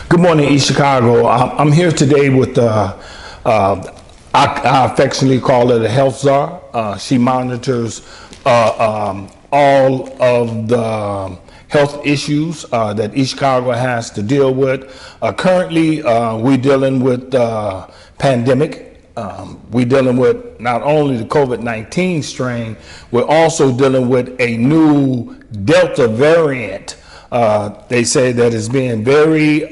Good morning, East Chicago. I'm here today with, I affectionately call her the health czar. She monitors all of the health issues that East Chicago has to deal with. Currently, we're dealing with the pandemic. We're dealing with not only the COVID-19 strain, we're also dealing with a new Delta variant. They say that it's being very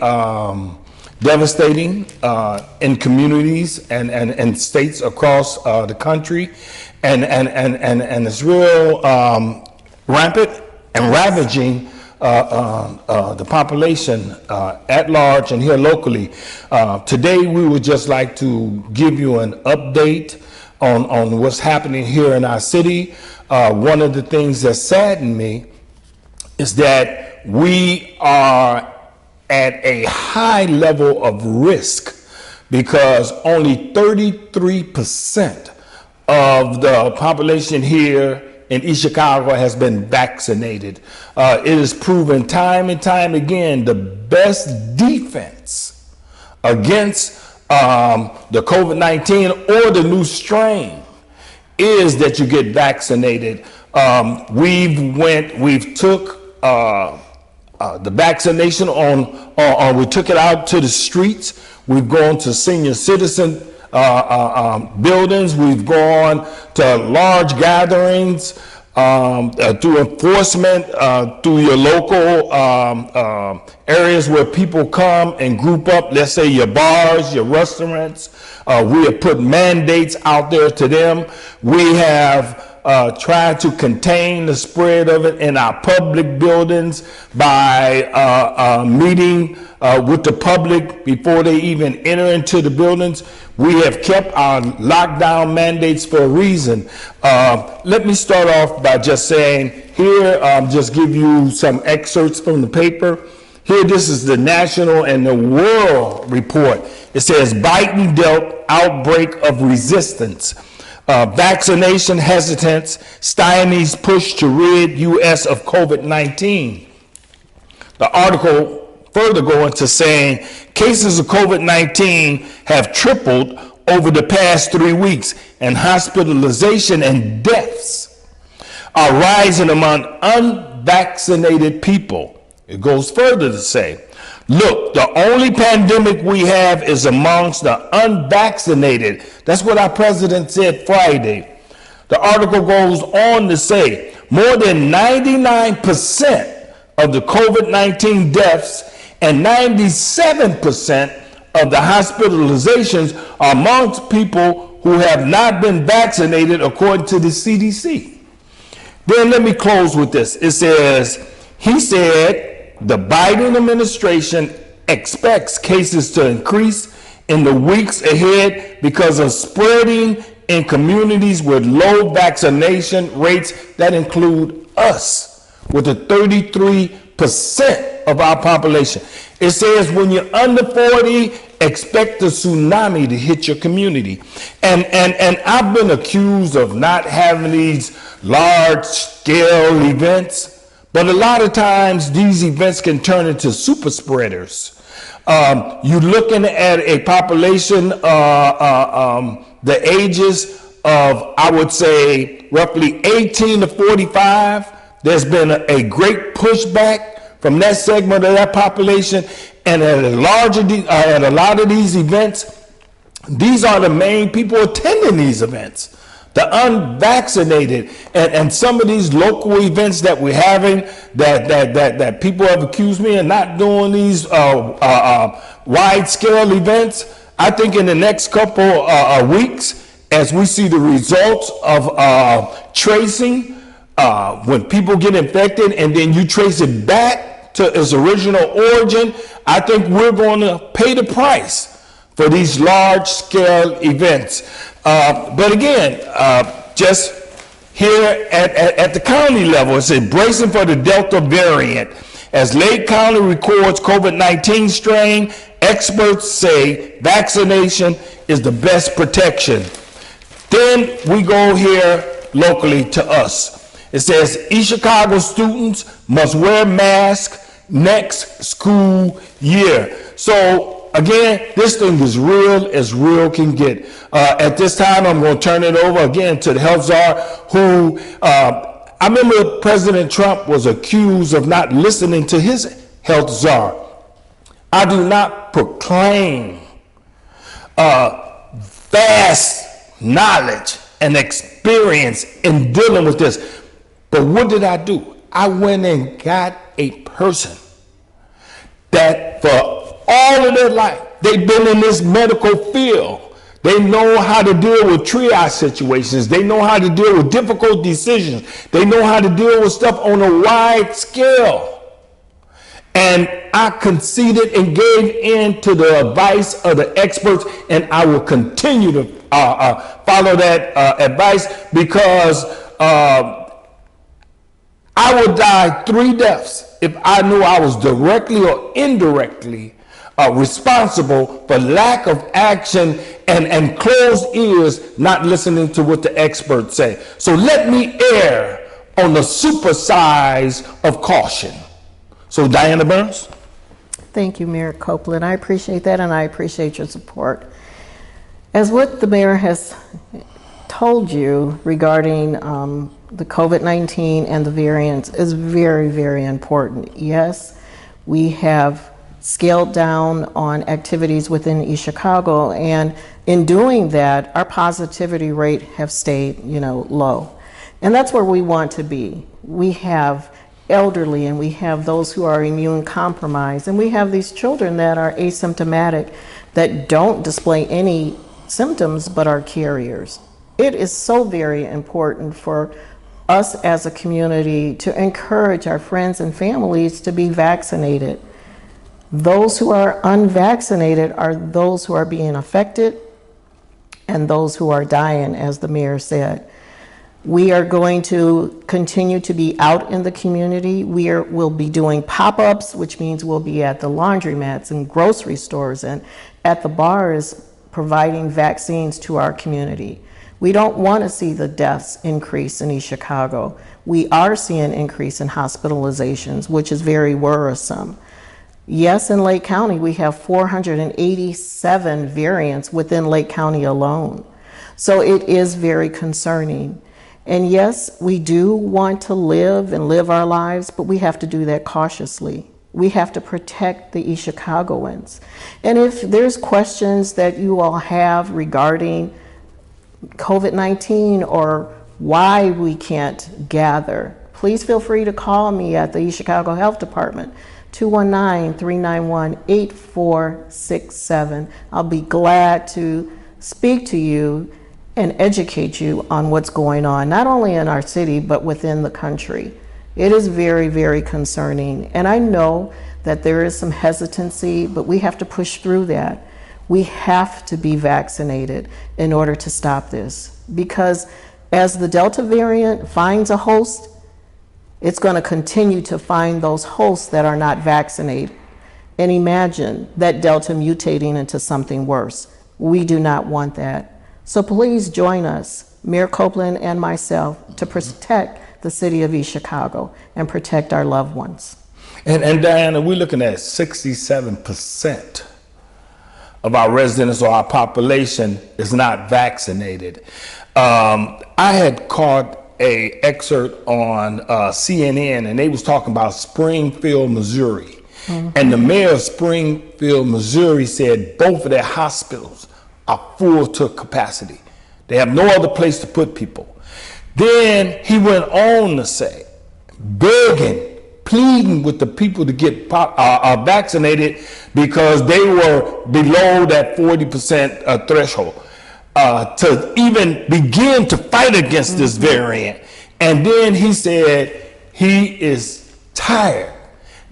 devastating in communities and states across the country, and it's real rampant and ravaging the population at large and here locally. Today, we would just like to give you an update on what's happening here in our city. One of the things that saddened me is that we are at a high level of risk because only 33% of the population here in East Chicago has been vaccinated. It is proven time and time again the best defense against the COVID-19 or the new strain is that you get vaccinated. We've took the vaccination we took it out to the streets. We've gone to senior citizen buildings. We've gone to large gatherings through enforcement, through your local areas where people come and group up. Let's say your bars, your restaurants. We have put mandates out there to them. We have try to contain the spread of it in our public buildings by meeting with the public before they even enter into the buildings. We have kept our lockdown mandates for a reason. Let me start off by just saying here, just give you some excerpts from the paper. Here, this is the national and the world report. It says Biden dealt outbreak of resistance. Vaccination hesitance stymies push to rid U.S. of COVID-19. The article further going to saying cases of COVID-19 have tripled over the past 3 weeks, and hospitalization and deaths are rising among unvaccinated people. It goes further to say, look, the only pandemic we have is amongst the unvaccinated. That's what our president said Friday. The article goes on to say more than 99% of the COVID-19 deaths and 97% of the hospitalizations are amongst people who have not been vaccinated, according to the CDC. Then let me close with this. It says, he said, the Biden administration expects cases to increase in the weeks ahead because of spreading in communities with low vaccination rates that include us, with a 33% of our population. It says when you're under 40, expect a tsunami to hit your community. And I've been accused of not having these large scale events. But a lot of times these events can turn into super spreaders. You're looking at a population, the ages of, I would say, roughly 18 to 45. There's been a great pushback from that segment of that population. And at a lot of these events, these are the main people attending these events. The unvaccinated, and some of these local events that we're having that people have accused me of not doing these wide scale events. I think in the next couple weeks, as we see the results of tracing, when people get infected and then you trace it back to its original origin, I think we're going to pay the price for these large scale events. But again, just here at the county level, it's bracing for the Delta variant. As Lake County records COVID-19 strain, experts say vaccination is the best protection. Then we go here locally to us. It says East Chicago students must wear masks next school year. So again, this thing is real as real can get. At this time, I'm going to turn it over again to the health czar, who I remember President Trump was accused of not listening to his health czar. I do not proclaim vast knowledge and experience in dealing with this. But what did I do? I went and got a person that for all of their life, they've been in this medical field. They know how to deal with triage situations. They know how to deal with difficult decisions. They know how to deal with stuff on a wide scale. And I conceded and gave in to the advice of the experts, and I will continue to follow that advice, because I would die 3 deaths if I knew I was directly or indirectly responsible for lack of action and closed ears, not listening to what the experts say. So let me err on the super size of caution. So Diana Burns. Thank you, Mayor Copeland. I appreciate that, and I appreciate your support. As what the mayor has told you regarding the COVID-19 and the variants is very, very important. Yes, we have scaled down on activities within East Chicago, and in doing that, our positivity rate have stayed, low. And that's where we want to be. We have elderly, and we have those who are immune compromised, and we have these children that are asymptomatic, that don't display any symptoms but are carriers. It is so very important for us as a community to encourage our friends and families to be vaccinated. Those who are unvaccinated are those who are being affected and those who are dying, as the mayor said. We are going to continue to be out in the community. We'll be doing pop-ups, which means we'll be at the laundromats and grocery stores and at the bars providing vaccines to our community. We don't want to see the deaths increase in East Chicago. We are seeing an increase in hospitalizations, which is very worrisome. Yes, in Lake County, we have 487 variants within Lake County alone. So it is very concerning. And yes, we do want to live our lives, but we have to do that cautiously. We have to protect the East Chicagoans. And if there's questions that you all have regarding COVID-19 or why we can't gather, please feel free to call me at the East Chicago Health Department, 219-391-8467. I'll be glad to speak to you and educate you on what's going on, not only in our city, but within the country. It is very, very concerning. And I know that there is some hesitancy, but we have to push through that. We have to be vaccinated in order to stop this. Because as the Delta variant finds a host, it's going to continue to find those hosts that are not vaccinated. And imagine that Delta mutating into something worse. We do not want that. So please join us, Mayor Copeland and myself, to protect the city of East Chicago and protect our loved ones. And Diana, we're looking at 67% of our residents or our population is not vaccinated. I had caught a excerpt on CNN, and they was talking about Springfield, Missouri. Mm-hmm. And the mayor of Springfield, Missouri said both of their hospitals are full to capacity. They have no other place to put people. Then he went on to say, begging, pleading with the people to get vaccinated because they were below that 40% threshold to even begin to fight against this variant. And then he said he is tired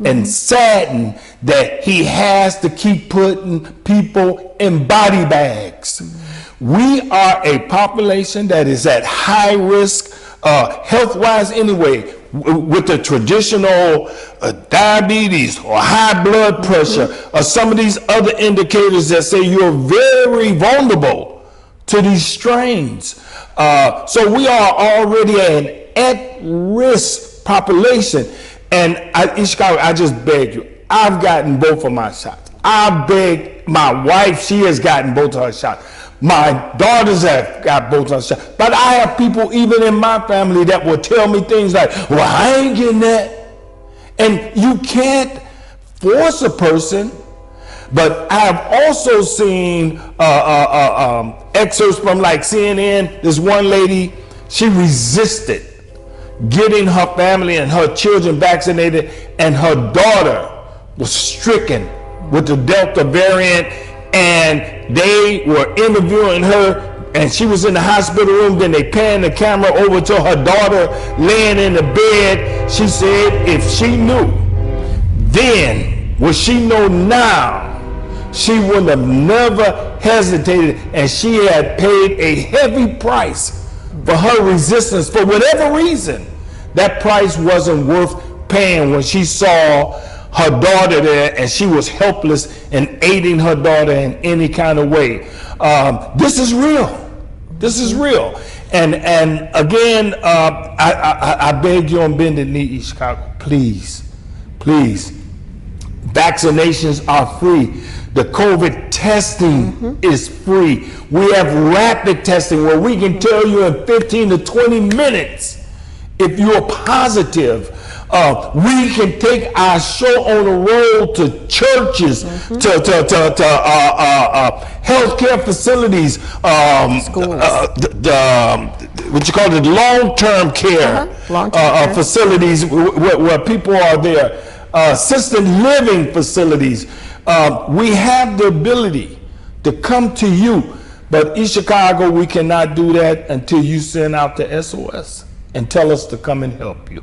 and saddened that he has to keep putting people in body bags. We are a population that is at high risk, health-wise anyway, with the traditional diabetes or high blood pressure or some of these other indicators that say you're very vulnerable to these strains. So we are already an at-risk population. And in Chicago, I just beg you, I've gotten both of my shots. I beg my wife, she has gotten both of her shots. My daughters have got both of her shots. But I have people even in my family that will tell me things like, well, I ain't getting that. And you can't force a person. But I have also seen excerpts from like CNN. This one lady, she resisted getting her family and her children vaccinated, and her daughter was stricken with the Delta variant, and they were interviewing her, and she was in the hospital room. Then they panned the camera over to her daughter laying in the bed. She said if she knew then what she know now, she would have never hesitated, and she had paid a heavy price for her resistance. For whatever reason, that price wasn't worth paying when she saw her daughter there and she was helpless in aiding her daughter in any kind of way. This is real. This is real. And again, I beg you on bended knee, East Chicago, please, please, vaccinations are free. The COVID testing is free. We have rapid testing where we can tell you in 15 to 20 minutes if you're positive. We can take our show on the road to churches, to healthcare facilities, what you call it, long-term care facilities where people are there, assisted living facilities. We have the ability to come to you, but in Chicago, we cannot do that until you send out the SOS and tell us to come and help you.